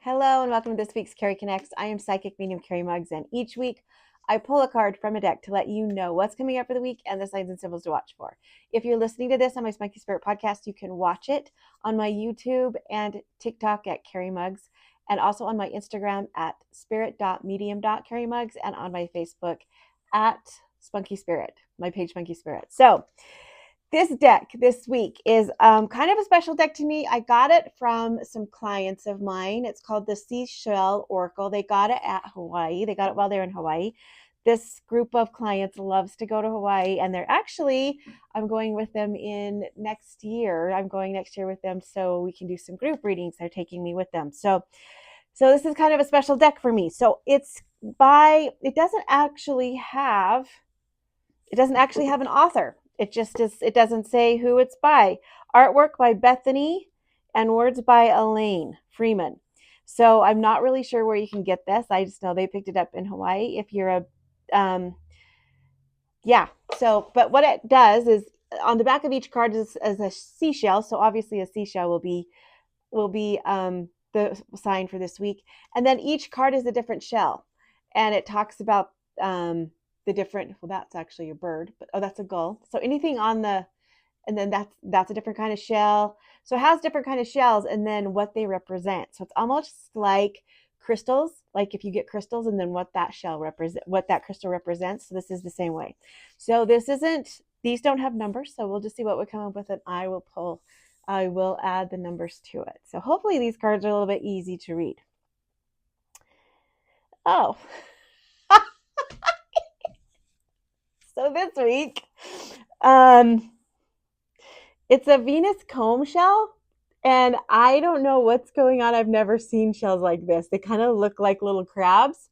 Hello and welcome to this week's Cari Connects. I am Psychic Medium Cari Mugz, and each week I pull a card from a deck to let you know what's coming up for the week and the signs and symbols to watch for. If you're listening to this on my Spunky Spirit podcast, you can watch it on my YouTube and TikTok at Cari Mugz, and also on my Instagram at spirit.medium.carimugz, and on my Facebook at Spunky Spirit, my page Spunky Spirit. So this deck this week is kind of a special deck to me. I got it from some clients of mine. It's called the Seashell Oracle. They got it at Hawaii. They got it while they're in Hawaii. This group of clients loves to go to Hawaii, and I'm going with them in next year. I'm going next year with them so we can do some group readings. They're taking me with them. So this is kind of a special deck for me. So it doesn't actually have an author. It doesn't say who it's by. Artwork by Bethany and words by Elaine Freeman. So I'm not really sure where you can get this. I just know they picked it up in Hawaii. If you're but what it does is on the back of each card is a seashell. So obviously a seashell will be the sign for this week. And then each card is a different shell. And it talks about that's actually a bird, but that's a gull. So anything and then that's a different kind of shell. So it has different kind of shells and then what they represent. So it's almost like crystals, like if you get crystals and then what that crystal represents. So this is the same way. So these don't have numbers. So we'll just see what we come up with, and I will add the numbers to it. So hopefully these cards are a little bit easy to read. Oh, so this week, it's a Venus comb shell, and I don't know what's going on. I've never seen shells like this. They kind of look like little crabs,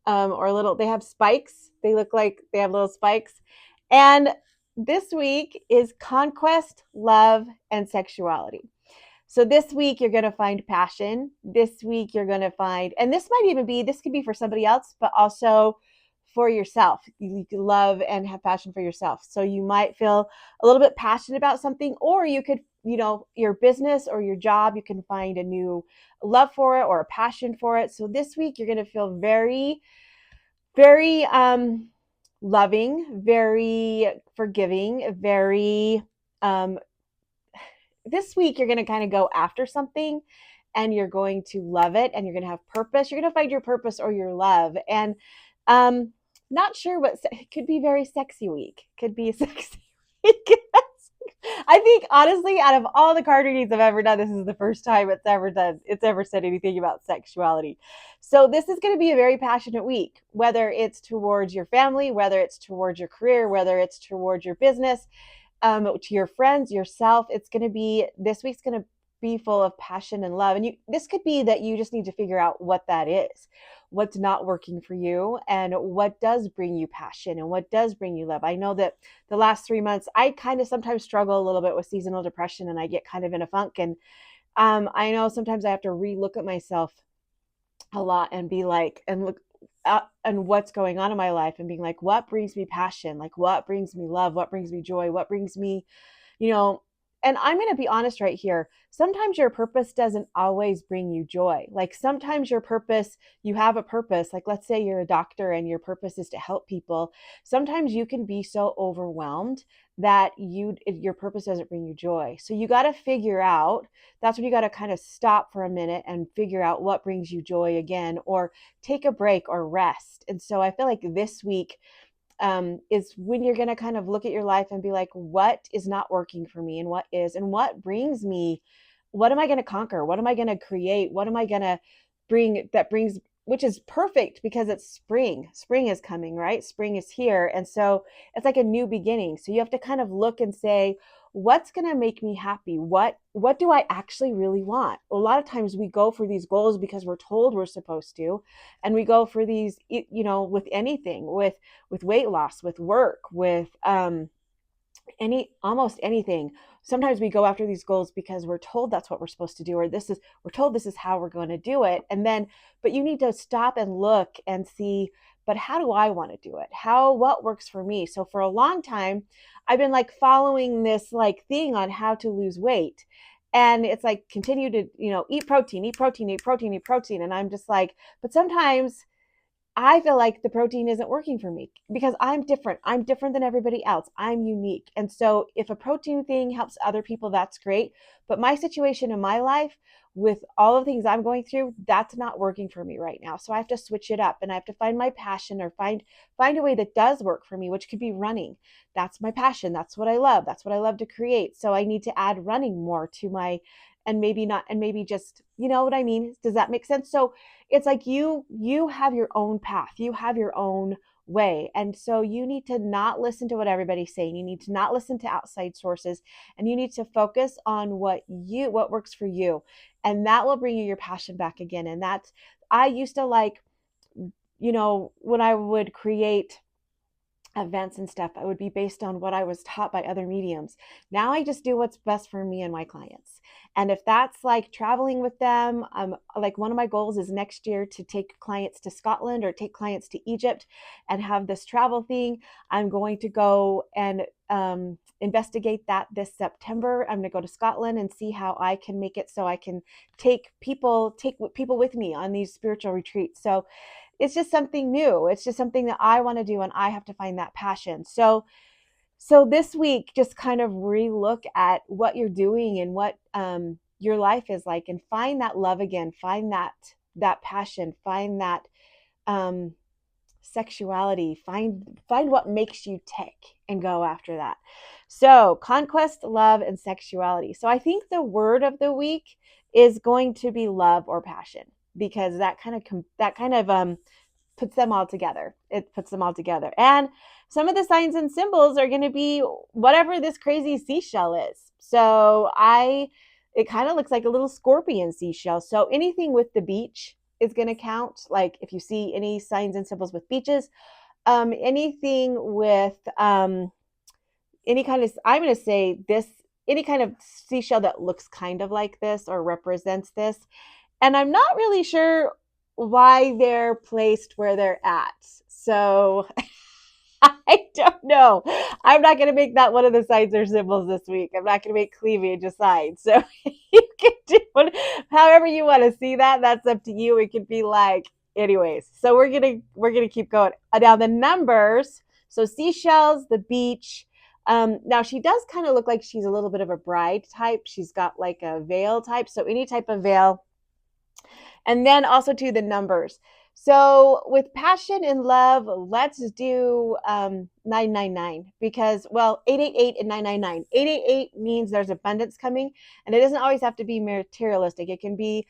they have spikes. They look like they have little spikes. And this week is conquest, love, and sexuality. So this week you're going to find passion. This week you're going to find, and this could be for somebody else, but also for yourself. You can love and have passion for yourself. So you might feel a little bit passionate about something, or you could, your business or your job, you can find a new love for it or a passion for it. So this week you're going to feel very, very loving, very forgiving, very this week you're going to kind of go after something and you're going to love it, and you're going to have purpose. You're going to find your purpose or your love. And not sure it could be very sexy week. Could be a sexy week. I think honestly, out of all the card readings I've ever done, this is the first time it's ever said anything about sexuality. So this is going to be a very passionate week, whether it's towards your family, whether it's towards your career, whether it's towards your business, to your friends, yourself. This week's going to be full of passion and love. And this could be that you just need to figure out what that is, what's not working for you, and what does bring you passion and what does bring you love. I know that the last 3 months, I kind of sometimes struggle a little bit with seasonal depression, and I get kind of in a funk. And I know sometimes I have to re-look at myself a lot and be like, and look and what's going on in my life, and being like, what brings me passion? Like, what brings me love? What brings me joy? What brings me, and I'm going to be honest right here. Sometimes your purpose doesn't always bring you joy. Like sometimes you have a purpose. Like let's say you're a doctor and your purpose is to help people. Sometimes you can be so overwhelmed that your purpose doesn't bring you joy. So you got to figure out, that's when you got to kind of stop for a minute and figure out what brings you joy again, or take a break or rest. And so I feel like this week, is when you're going to kind of look at your life and be like, what is not working for me, and what brings me, what am I going to conquer? What am I going to create? What am I going to bring which is perfect because it's spring. Spring is coming, right? Spring is here. And so it's like a new beginning. So you have to kind of look and say, what's going to make me happy? What do I actually really want? A lot of times we go for these goals because we're told we're supposed to, and we go for these, with anything, with weight loss, with work, with almost anything. Sometimes we go after these goals because we're told that's what we're supposed to do, or we're told this is how we're going to do it. But you need to stop and look and see, but how do I want to do it? What works for me? So for a long time, I've been like following this like thing on how to lose weight. And it's like, continue to, eat protein, eat protein, eat protein, eat protein. And I'm just like, but sometimes I feel like the protein isn't working for me because I'm different. I'm different than everybody else. I'm unique. And so if a protein thing helps other people, that's great. But my situation in my life with all of the things I'm going through, that's not working for me right now. So I have to switch it up and I have to find my passion or find a way that does work for me, which could be running. That's my passion. That's what I love. That's what I love to create. So I need to add running more to my, and maybe not, and maybe just, you know what I mean? Does that make sense? So it's like you have your own path, you have your own way, and so you need to not listen to what everybody's saying. You need to not listen to outside sources, and you need to focus on what works for you, and that will bring you your passion back again. And that's, I used to like, when I would create events and stuff, I would be based on what I was taught by other mediums. Now I just do what's best for me and my clients. And if that's like traveling with them, like one of my goals is next year to take clients to Scotland or take clients to Egypt and have this travel thing. I'm going to go and investigate that this September. I'm going to go to Scotland and see how I can make it so I can take people with me on these spiritual retreats. So it's just something new. It's just something that I want to do, and I have to find that passion. So this week, just kind of relook at what you're doing and what your life is like, and find that love again. Find that passion. Find that sexuality. Find what makes you tick, and go after that. So conquest, love, and sexuality. So I think the word of the week is going to be love or passion, because that kind of puts them all together. It puts them all together. And some of the signs and symbols are going to be whatever this crazy seashell is. So it kind of looks like a little scorpion seashell. So anything with the beach is going to count. Like if you see any signs and symbols with beaches, anything with any kind of, I'm going to say this, any kind of seashell that looks kind of like this or represents this. And I'm not really sure why they're placed where they're at. So I don't know. I'm not going to make that one of the signs or symbols this week. I'm not going to make cleavage a sign. So you can do however you want to see that. That's up to you. It could be like, anyways. So we're gonna keep going. Now the numbers. So seashells, the beach. Now she does kind of look like she's a little bit of a bride type. She's got like a veil type. So any type of veil. And then also to the numbers. So with passion and love, let's do 999, because, well, 888 and 999. 888 means there's abundance coming, and it doesn't always have to be materialistic. It can be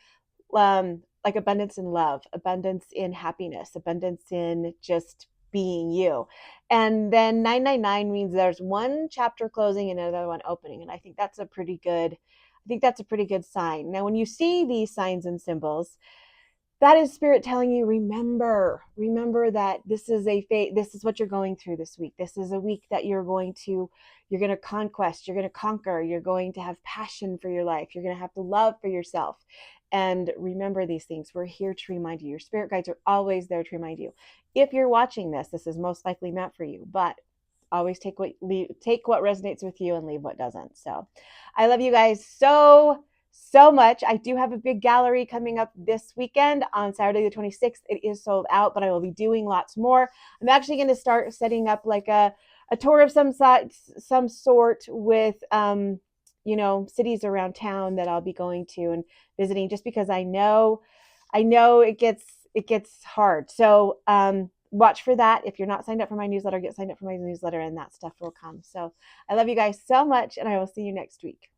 like abundance in love, abundance in happiness, abundance in just being you. And then 999 means there's one chapter closing and another one opening. And I think that's a pretty good sign. Now, when you see these signs and symbols, that is spirit telling you, remember that this is this is what you're going through this week. This is a week that you're going to conquest, you're going to conquer, you're going to have passion for your life, you're going to have the love for yourself. And remember these things. We're here to remind you. Your spirit guides are always there to remind you. If you're watching this is most likely meant for you, but always take what resonates with you and leave what doesn't. So I love you guys so much. I do have a big gallery coming up this weekend on Saturday the 26th. It is sold out, but I will be doing lots more. I'm actually going to start setting up like a tour of some sort with cities around town that I'll be going to and visiting, just because I know it gets hard. So watch for that. If you're not signed up for my newsletter, get signed up for my newsletter, and that stuff will come. So I love you guys so much, and I will see you next week.